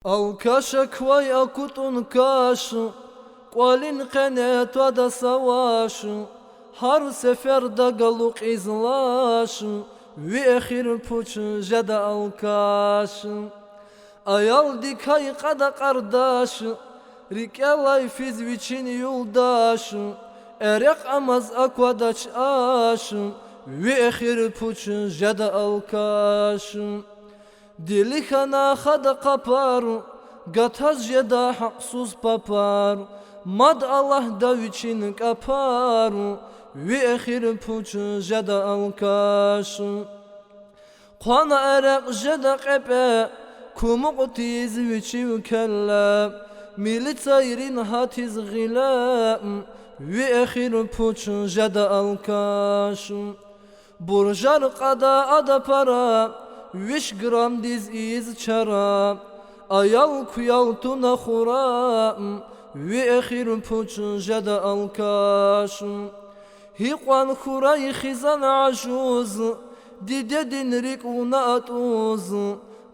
Alkaşa kvay akutun kaşı, Kualin qenet vada savaşı, Har seferde galuk izlaşı, Ve ehir puçu jada alkaşı. Ayal dikay kada kardeşı, Rikelay fizviçin yoldaşı, Erek amaz akvadaç aşı, Ve ehir puçu jada alkaşı. Dili khana khada qaparu, Gataz jeda haqsuz paparu, Mad Allah daviçin kaparu, Ve ehir puçu jada alkaşı. Qana erek jeda qepe, Kumuk tiz viçi kella, Militayrin hatiz gilam, Ve ehir puçu jada alkaşı. Burjar qada ada para, Viş gram diz iz çara, Ayal kuyal tuna khuram, Ve ehir puçu jada alkaşım. Hiqwan khuray khizan ajuz, Dide dinrik una atuz,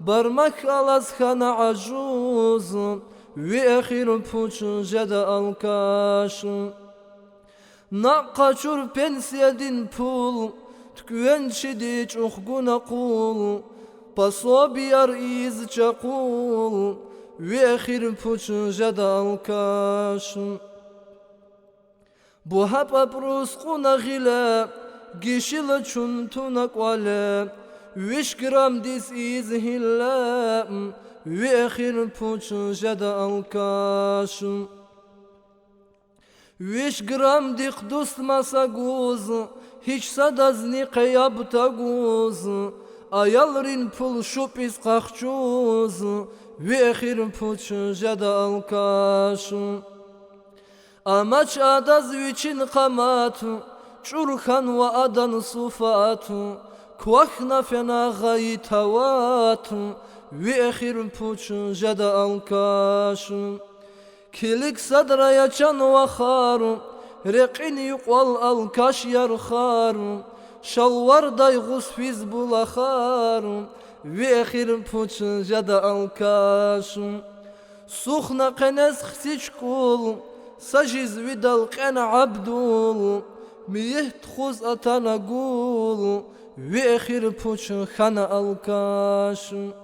Barmak alaz khana ajuz, Ve ehir puçu jada alkaşım. Naqaçur pensiyedin pul, Tüküvençidi çuhguna kul, Paso biyar iz çakul, Ve ehir puçu jada alkaşım. Bu hapa pruskuna gila, Gişila çuntuna kwala, Viş gram dis iz hilla, Ve ehir puçu jada alkaşım. Viş gram dik dust masaguz, Hiç sadazni qeyab taguz, Ayalrin pul şupis qaxçuz, Ve ehir puçu jada alkaşım. Amaç adaz viçin qamatu, Çurkan ve adan sufatu, Kvakna fena gayi tavatu, Ve ehir puçu jada alkaşım. Kilik sadraya çan ve kharu, Reqin yuqal alkaş yarxaru, Şalvar dayğus fiz bulakharu, Ve ehir puçu jada alkaşım. Sukhna qenes xsiçkul, Sajiz vidal qen abdul, Miyeh txuz atana gul, Ve ehir puçu xana alkaşım.